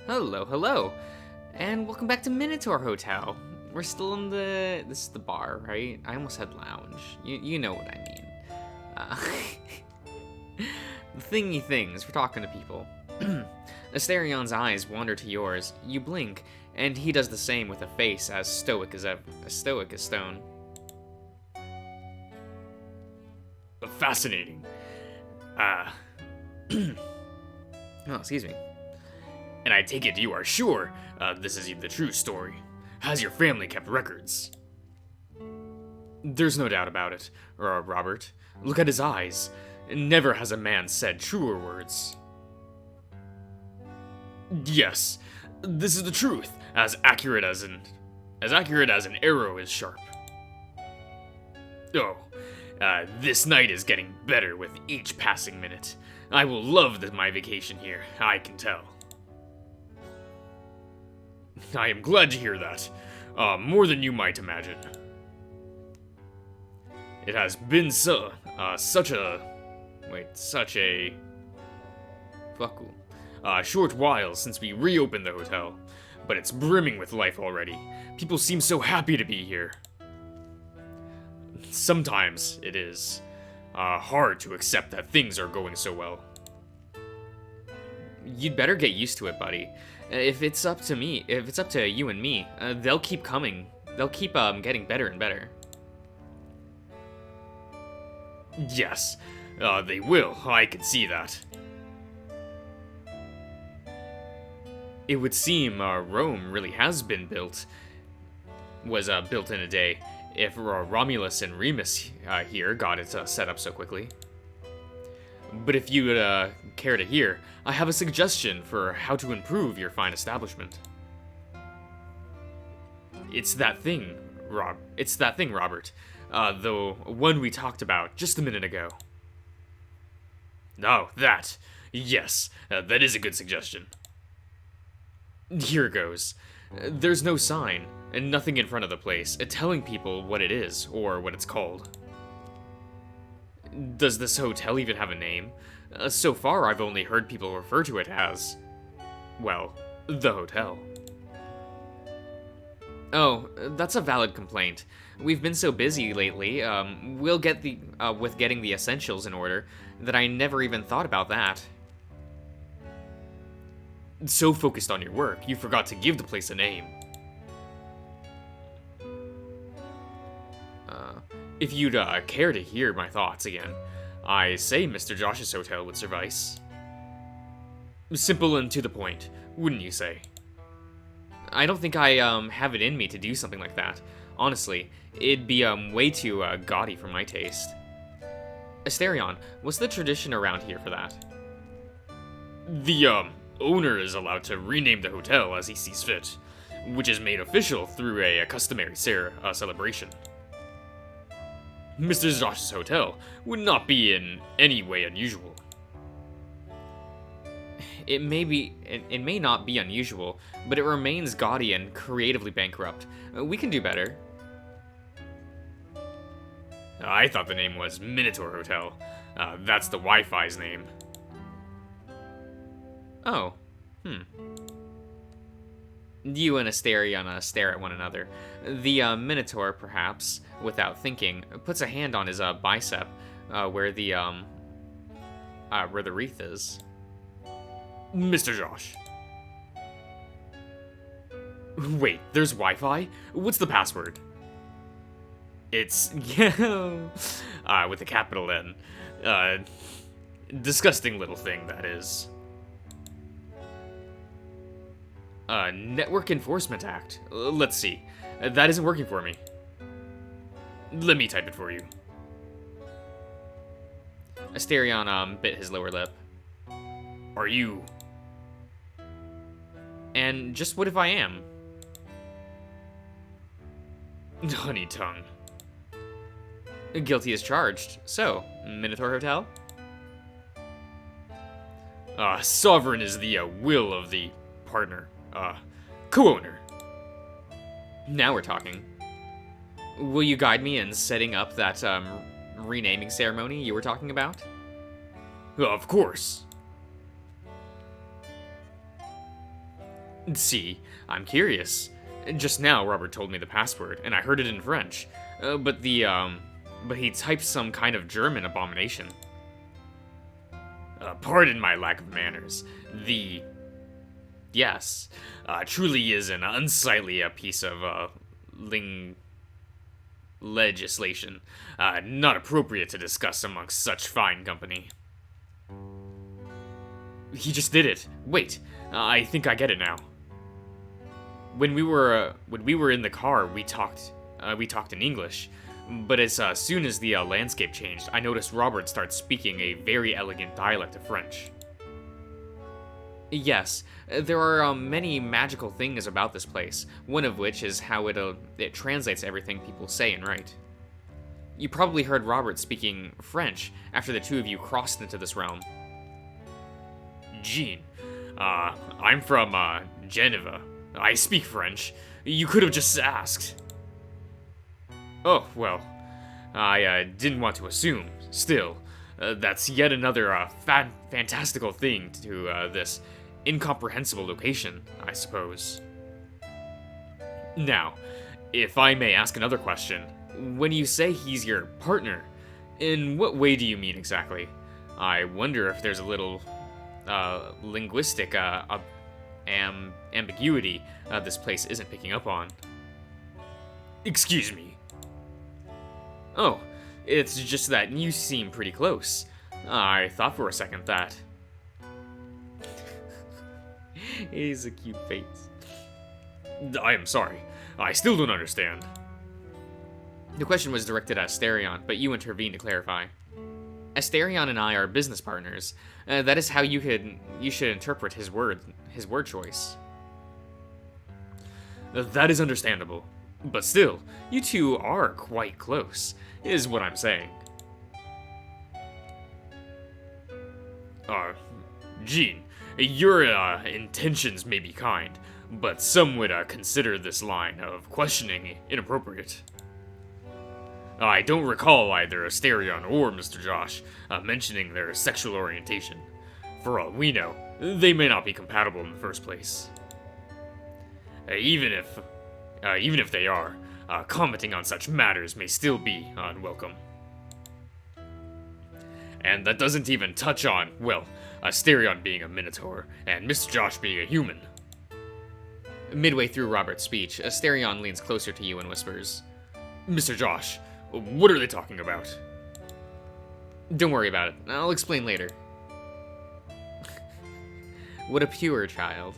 Hello, hello, and welcome back to Minotaur Hotel. We're still in this is the bar, right? I almost said lounge. You know what I mean. Uh, the thingy things, we're talking to people. Asterion's eyes wander to yours. You blink, and he does the same with a face as stoic as stone. Fascinating. Oh, excuse me. And I take it you are sure this is the true story. Has your family kept records? There's no doubt about it, Robert. Look at his eyes. Never has a man said truer words. Yes, this is the truth, as accurate as an arrow is sharp. Oh, this night is getting better with each passing minute. I will love my vacation here, I can tell. I am glad to hear that. More than you might imagine. It has been such a short while since we reopened the hotel, but it's brimming with life already. People seem so happy to be here. Sometimes it is hard to accept that things are going so well. You'd better get used to it, buddy. If it's up to you and me, they'll keep coming. They'll keep getting better and better. Yes, they will. I can see that. It would seem Rome really has been built in a day, if Romulus and Remus here got it set up so quickly. But if you would care to hear, I have a suggestion for how to improve your fine establishment. It's that thing, Robert. The one we talked about just a minute ago. Oh, that. Yes, that is a good suggestion. Here goes. There's no sign, and nothing in front of the place, telling people what it is, or what it's called. Does this hotel even have a name? So far, I've only heard people refer to it as, well, the hotel. Oh, that's a valid complaint. We've been so busy lately, we'll get with getting the essentials in order, that I never even thought about that. So focused on your work, you forgot to give the place a name. If you'd care to hear my thoughts again, I say Mr. Josh's hotel would suffice. Simple and to the point, wouldn't you say? I don't think I have it in me to do something like that. Honestly, it'd be way too gaudy for my taste. Asterion, what's the tradition around here for that? The owner is allowed to rename the hotel as he sees fit, which is made official through a customary celebration. Mr. Josh's hotel would not be in any way unusual. It may not be unusual, but it remains gaudy and creatively bankrupt. We can do better. I thought the name was Minotaur Hotel. That's the Wi-Fi's name. Oh, You and Asterion stare at one another. The Minotaur, perhaps, without thinking, puts a hand on his bicep, where the wreath is. Mr. Josh. Wait, there's Wi-Fi? What's the password? It's with a capital N. Disgusting little thing, that is. Network Enforcement Act. Let's see. That isn't working for me. Let me type it for you. Asterion bit his lower lip. Are you? And just what if I am? Honey tongue. Guilty as charged. So, Minotaur Hotel? Sovereign is the will of the partner. Co-owner. Now we're talking. Will you guide me in setting up that renaming ceremony you were talking about? Of course. See, I'm curious. Just now, Robert told me the password, and I heard it in French. But he typed some kind of German abomination. Pardon my lack of manners. Yes, truly is an unsightly piece of, legislation. Not appropriate to discuss amongst such fine company. He just did it. Wait, I think I get it now. When we were in the car, we talked in English, but as soon as the landscape changed, I noticed Robert start speaking a very elegant dialect of French. Yes, there are many magical things about this place, one of which is how it translates everything people say and write. You probably heard Robert speaking French after the two of you crossed into this realm. Jean, I'm from Geneva. I speak French. You could have just asked. Oh, well, I didn't want to assume. Still, that's yet another fantastical thing to this incomprehensible location, I suppose. Now, if I may ask another question, when you say he's your partner, in what way do you mean exactly? I wonder if there's a little linguistic ambiguity this place isn't picking up on. Excuse me. Oh, it's just that you seem pretty close. I thought for a second that. He's a cute face. I am sorry. I still don't understand. The question was directed at Asterion, but you intervened to clarify. Asterion and I are business partners. That is how you should interpret his word choice. That is understandable. But still, you two are quite close, is what I'm saying. Jean, your intentions may be kind, but some would consider this line of questioning inappropriate. I don't recall either Asterion or Mr. Josh mentioning their sexual orientation. For all we know, they may not be compatible in the first place. Even if they are, commenting on such matters may still be unwelcome. And that doesn't even touch on, well, Asterion being a Minotaur, and Mr. Josh being a human. Midway through Robert's speech, Asterion leans closer to you and whispers, Mr. Josh, what are they talking about? Don't worry about it. I'll explain later. What a pure child.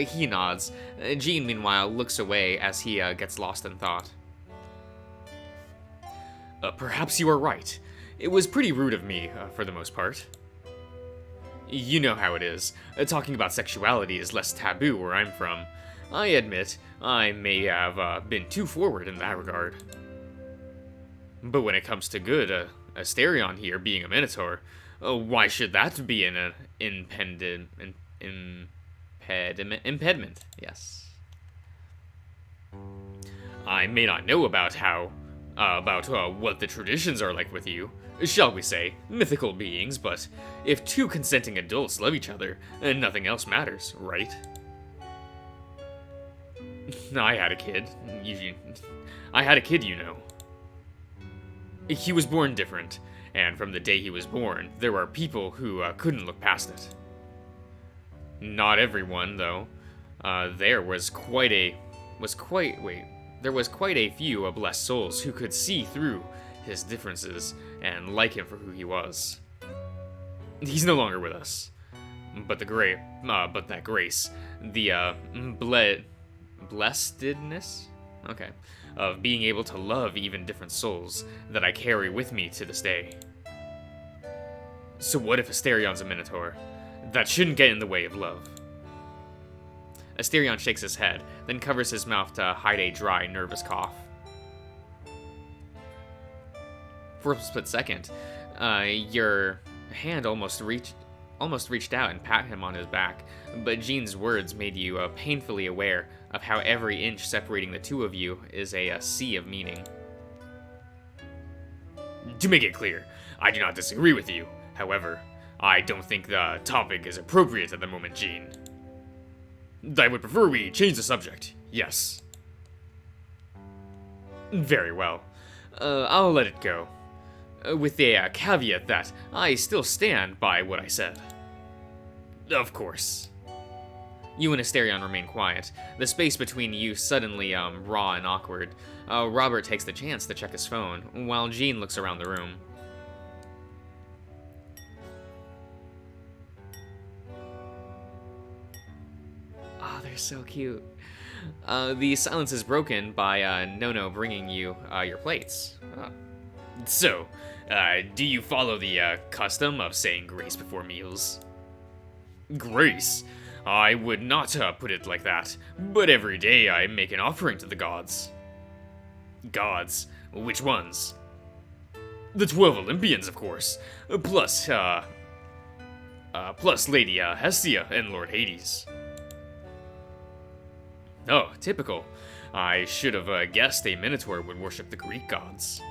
He nods. Jean, meanwhile, looks away as he gets lost in thought. Perhaps you are right. It was pretty rude of me, for the most part. You know how it is. Talking about sexuality is less taboo where I'm from. I admit, I may have been too forward in that regard. But when it comes to good, Asterion here being a Minotaur, why should that be an impediment? Yes. I may not know about what the traditions are like with you, shall we say, mythical beings, but if two consenting adults love each other, nothing else matters, right? I had a kid. You know. He was born different, and from the day he was born, there were people who couldn't look past it. Not everyone, though. There was quite a few blessed souls who could see through his differences and like him for who he was. He's no longer with us, but that grace, the blessedness, of being able to love even different souls that I carry with me to this day. So what if Asterion's a Minotaur? That shouldn't get in the way of love. Asterion shakes his head, then covers his mouth to hide a dry, nervous cough. For a split second, your hand almost reached out and pat him on his back, but Jean's words made you painfully aware of how every inch separating the two of you is a sea of meaning. To make it clear, I do not disagree with you. However, I don't think the topic is appropriate at the moment, Jean. I would prefer we change the subject. Yes. Very well. I'll let it go. With a caveat that I still stand by what I said. Of course. You and Asterion remain quiet. The space between you suddenly, raw and awkward. Robert takes the chance to check his phone, while Jean looks around the room. Oh, they're so cute. The silence is broken by Nono bringing you your plates. So, do you follow the custom of saying grace before meals? Grace? I would not put it like that, but every day I make an offering to the gods. Gods? Which ones? The 12 Olympians, of course. Plus Lady Hestia and Lord Hades. Oh, typical. I should have guessed a Minotaur would worship the Greek gods.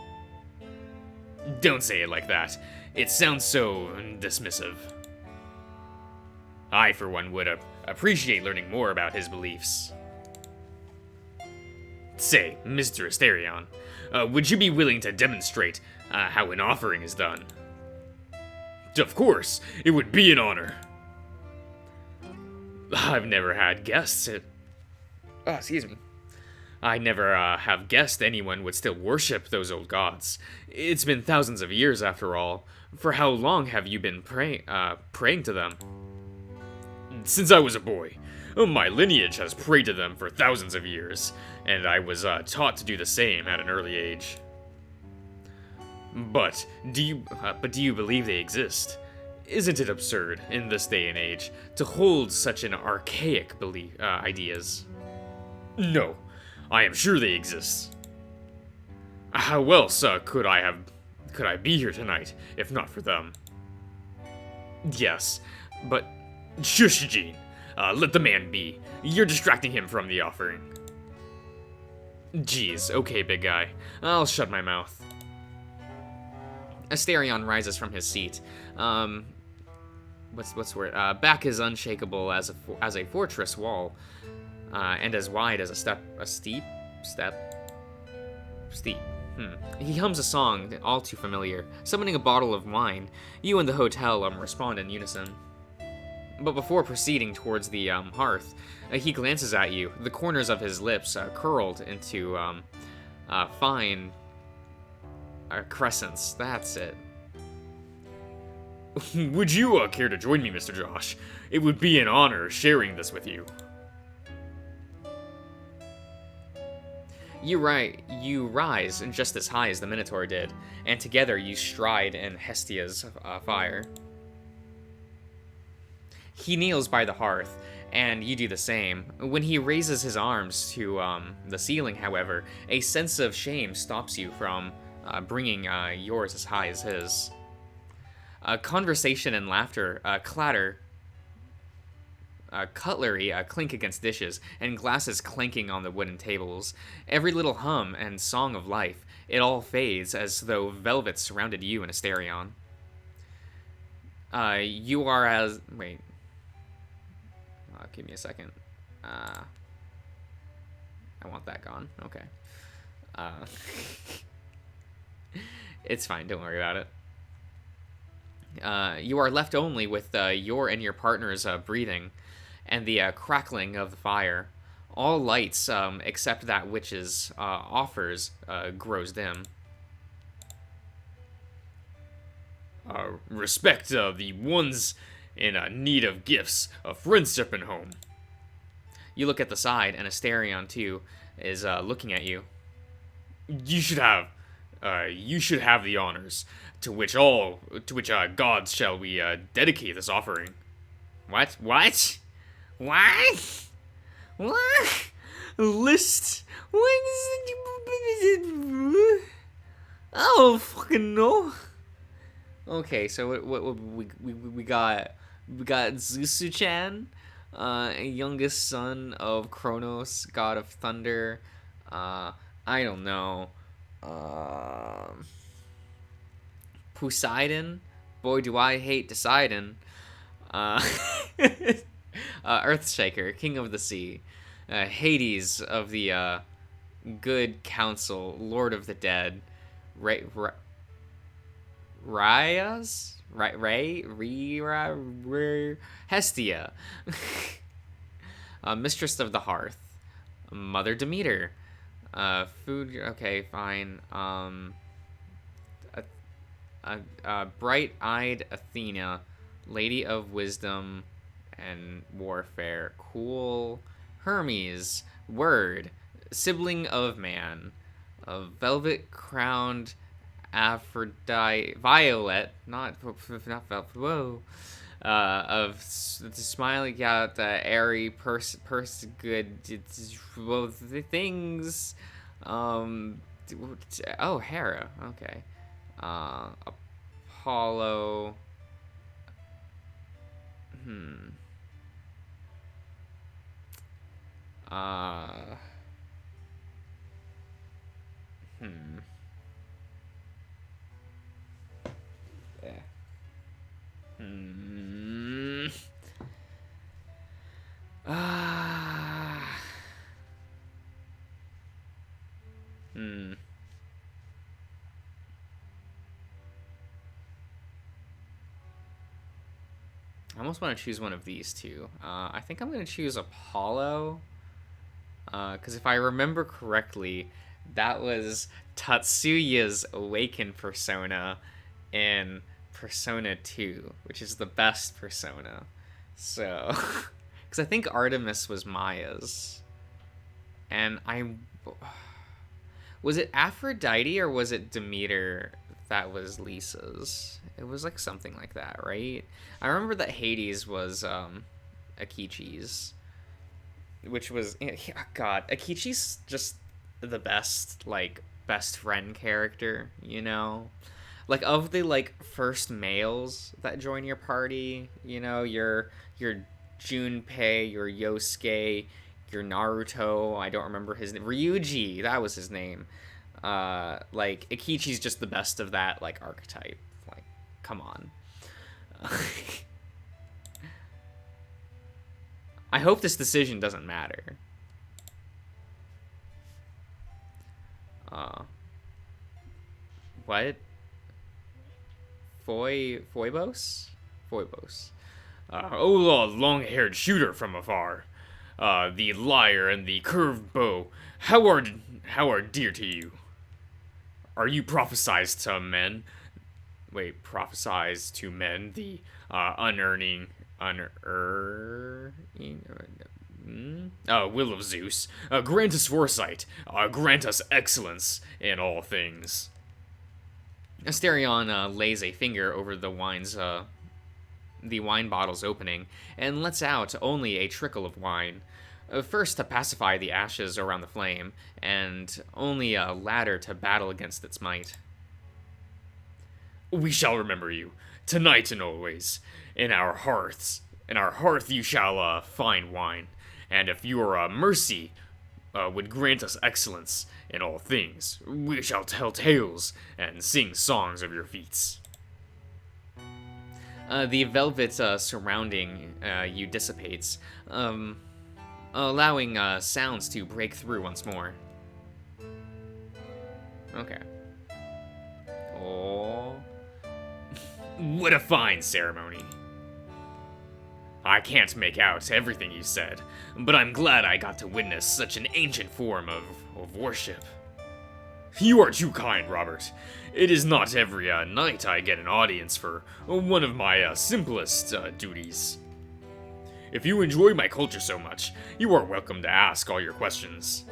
Don't say it like that. It sounds so dismissive. I, for one, would appreciate learning more about his beliefs. Say, Mr. Asterion, would you be willing to demonstrate how an offering is done? Of course, it would be an honor. I've never had guests. Excuse me. I never have guessed anyone would still worship those old gods. It's been thousands of years, after all. For how long have you been praying to them? Since I was a boy. My lineage has prayed to them for thousands of years, and I was taught to do the same at an early age. But do you believe they exist? Isn't it absurd, in this day and age, to hold such an archaic ideas? No, I am sure they exist. How else could I be here tonight if not for them? Yes, but shush, Jean. Let the man be. You're distracting him from the offering. Geez, okay, big guy. I'll shut my mouth. Asterion rises from his seat. What's the word? Back is unshakable as a fortress wall, and as wide as a steep. He hums a song all too familiar, summoning a bottle of wine. You and the hotel respond in unison. But before proceeding towards the hearth, he glances at you, the corners of his lips curled into fine crescents. That's it. Would you care to join me, Mr. Josh? It would be an honor sharing this with you. You rise just as high as the Minotaur did, and together you stride in Hestia's fire. He kneels by the hearth, and you do the same. When he raises his arms to the ceiling, however, a sense of shame stops you from bringing yours as high as his. Conversation and laughter clatter. Cutlery clink against dishes, and glasses clanking on the wooden tables. Every little hum and song of life, it all fades as though velvet surrounded you and Asterion. You are as... Wait. Give me a second. I want that gone. Okay. It's fine, don't worry about it. You are left only with your and your partner's breathing, and the crackling of the fire. All lights, except that which is offers, grows dim. Respect the ones in need of gifts, of friendship and home. You look at the side, and Asterion too is looking at you. You should have the honors, to which gods shall we dedicate this offering. What? List? What is it? I don't fucking know. Okay, so what we got Zusu-chan, youngest son of Kronos, god of thunder. I don't know. Poseidon, boy, do I hate deciding. Uh, Earthshaker, King of the Sea. Hades of the Good Council, Lord of the Dead. Raias? Hestia. Mistress of the Hearth. Mother Demeter. Food, okay, fine. Bright-eyed Athena. Lady of Wisdom and Warfare. Cool. Hermes. Word. Sibling of Man. Velvet-crowned Aphrodite. Violet. Not Velvet. Whoa. Of the smiling out the airy good well, the things oh, Hera, okay. Apollo. Uh yeah. I almost want to choose one of these two. I think I'm going to choose Apollo. Because if I remember correctly, that was Tatsuya's awakened persona in Persona 2, which is the best persona. So, because I think Artemis was Maya's. And was it Aphrodite or was it Demeter that was Lisa's? It was like something like that, right? I remember that Hades was Akichi's, which was, God, Akichi's just the best, like, best friend character, you know? Like, of the, like, first males that join your party, you know, your Junpei, your Yosuke, your Naruto, I don't remember his name, Ryuji, that was his name. Like, Akichi's just the best of that, like, archetype. Like, come on. I hope this decision doesn't matter. What? Phoebos? Phoebos. Oh, long-haired shooter from afar. The lyre and the curved bow. How are dear to you? Are you prophesized to men? Wait, prophesized to men, the will of Zeus. Grant us foresight. Grant us excellence in all things. Asterion lays a finger over the wine bottle's opening and lets out only a trickle of wine. First to pacify the ashes around the flame, and only a ladder to battle against its might. We shall remember you, tonight and always. In our hearth you shall find wine, and if your mercy would grant us excellence in all things, we shall tell tales and sing songs of your feats. The velvet surrounding you dissipates, allowing sounds to break through once more. Okay. Oh. What a fine ceremony. I can't make out everything you said, but I'm glad I got to witness such an ancient form of worship. You are too kind, Robert. It is not every night I get an audience for one of my simplest duties. If you enjoy my culture so much, you are welcome to ask all your questions.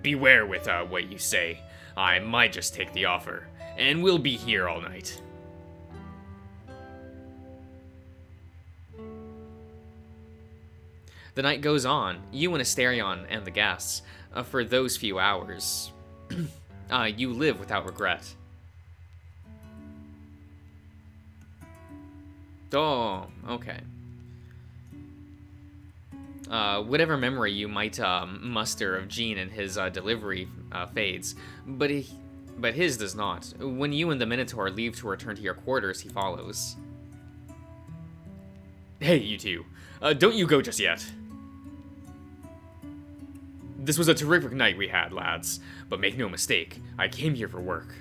Beware with what you say. I might just take the offer, and we'll be here all night. The night goes on, you and Asterion and the guests, for those few hours. You live without regret. Oh, okay. Whatever memory you might muster of Gene and his delivery fades, but but his does not. When you and the Minotaur leave to return to your quarters, he follows. Hey, you two. Don't you go just yet. This was a terrific night we had, lads, but make no mistake, I came here for work.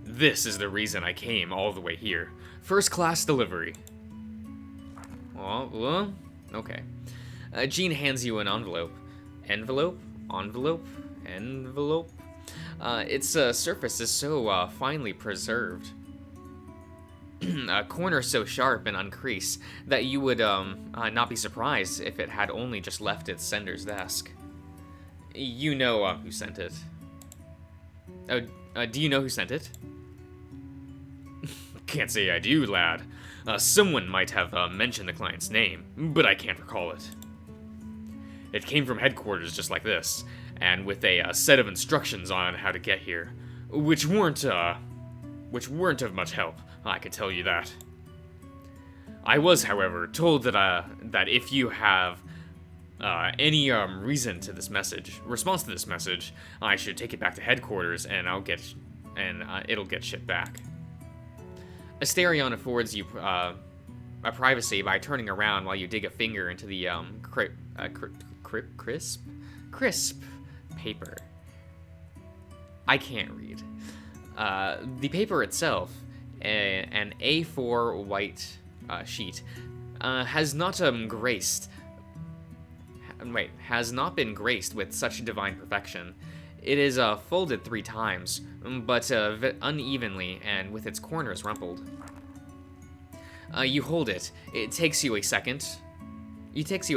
This is the reason I came all the way here. First class delivery. Oh, well, okay. Jean hands you an envelope. Envelope? Envelope? Envelope? Its surface is so finely preserved. A corner so sharp and uncreased that you would not be surprised if it had only just left its sender's desk. You know who sent it. Do you know who sent it? Can't say I do, lad. Someone might have mentioned the client's name, but I can't recall it. It came from headquarters just like this, and with a set of instructions on how to get here, which weren't of much help, I can tell you that. I was, however, told that if you have any reason to this response to this message, I should take it back to headquarters, and it'll get shipped back. Asterion affords you a privacy by turning around while you dig a finger into the crisp paper. I can't read. The paper itself, an A4 white sheet, has not been graced with such divine perfection. It is folded 3 times, but unevenly and with its corners rumpled. You hold it. It takes you a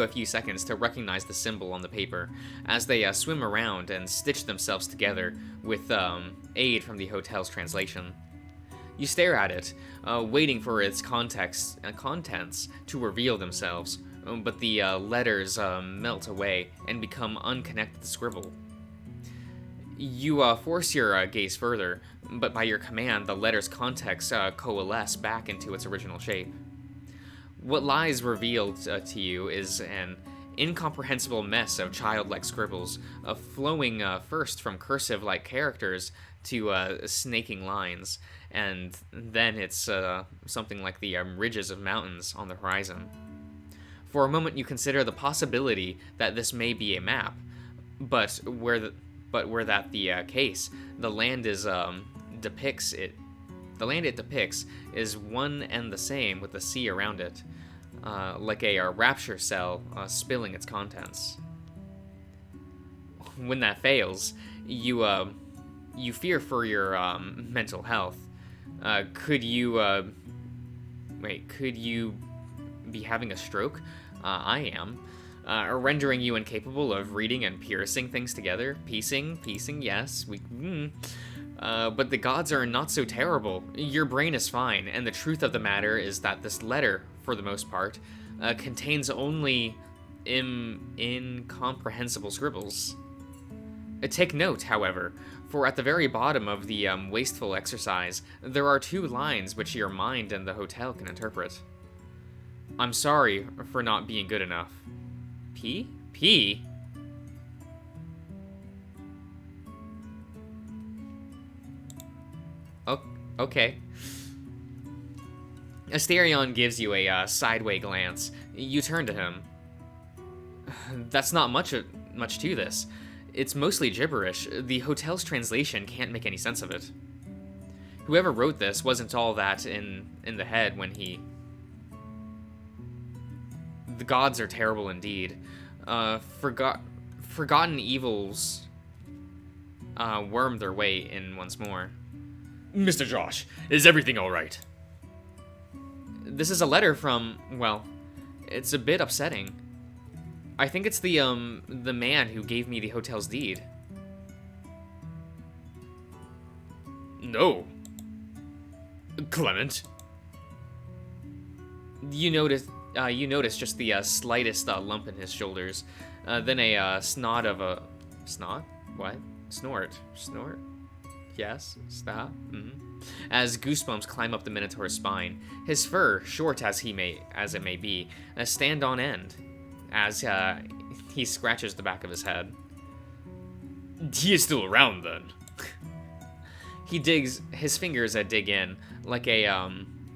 few seconds to recognize the symbol on the paper as they swim around and stitch themselves together with aid from the hotel's translation. You stare at it, waiting for its contents to reveal themselves, but the letters melt away and become unconnected scribble. You force your gaze further, but by your command, the letter's context coalesce back into its original shape. What lies revealed to you is an incomprehensible mess of childlike scribbles, flowing first from cursive-like characters to snaking lines, and then it's something like the ridges of mountains on the horizon. For a moment, you consider the possibility that this may be a map, but were that the case, the land it depicts is one and the same with the sea around it, like a rapture cell spilling its contents. When that fails, you fear for your mental health. Could you be having a stroke? I am. Rendering you incapable of reading and piecing things together. Piecing, yes. But the gods are not so terrible. Your brain is fine, and the truth of the matter is that this letter, for the most part, contains only incomprehensible scribbles. Take note, however, for at the very bottom of the wasteful exercise, there are 2 lines which your mind and the hotel can interpret. I'm sorry for not being good enough. P? P? Oh, okay. Asterion gives you a sideway glance. You turn to him. That's not much to this. It's mostly gibberish. The hotel's translation can't make any sense of it. Whoever wrote this wasn't all that in the head when he... The gods are terrible indeed. Forgotten evils worm their way in once more. Mr. Josh, is everything all right? This is a letter from, well, it's a bit upsetting. I think it's the man who gave me the hotel's deed. No. Clement. You notice just the slightest lump in his shoulders, then a snort. What? Snort. Yes. Stop. As goosebumps climb up the Minotaur's spine, his fur, short as it may be, stand on end, as he scratches the back of his head. He is still around, then. He digs, his fingers dig in, like a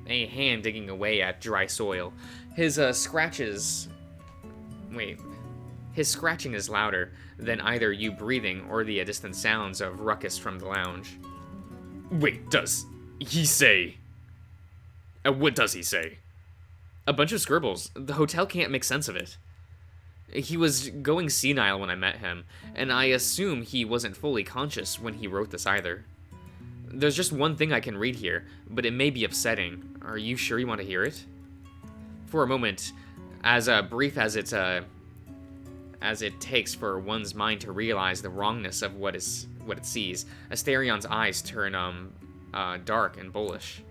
hand digging away at dry soil. His his scratching is louder than either you breathing or the distant sounds of ruckus from the lounge. Wait, does he say... what does he say? A bunch of scribbles. The hotel can't make sense of it. He was going senile when I met him, and I assume he wasn't fully conscious when he wrote this either. There's just one thing I can read here, but it may be upsetting. Are you sure you want to hear it? For a moment, as brief as it takes for one's mind to realize the wrongness of what it sees, Asterion's eyes turn dark and bullish.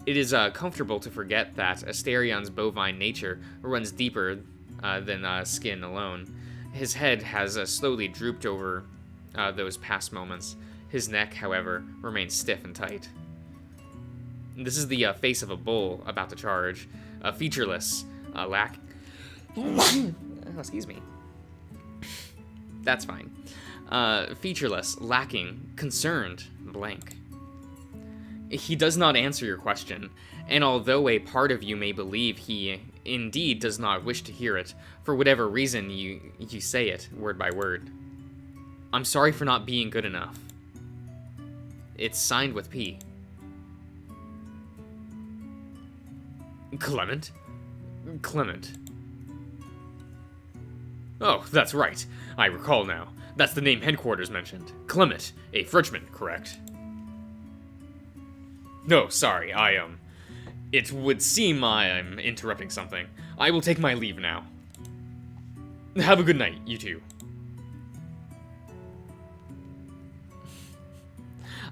It is comfortable to forget that Asterion's bovine nature runs deeper than skin alone. His head has slowly drooped over those past moments. His neck, however, remains stiff and tight. This is the face of a bull about to charge, featureless, excuse me. That's fine. Featureless, lacking, concerned, blank. He does not answer your question, and although a part of you may believe he indeed does not wish to hear it, for whatever reason you say it, word by word. I'm sorry for not being good enough. It's signed with P. Clement? Clement. Oh, that's right. I recall now. That's the name headquarters mentioned. Clement, a Frenchman, correct? No, sorry, it would seem I'm interrupting something. I will take my leave now. Have a good night, you two.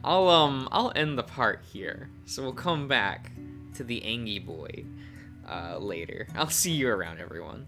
I'll end the part here, so we'll come back to the Angie boy later. I'll see you around, everyone.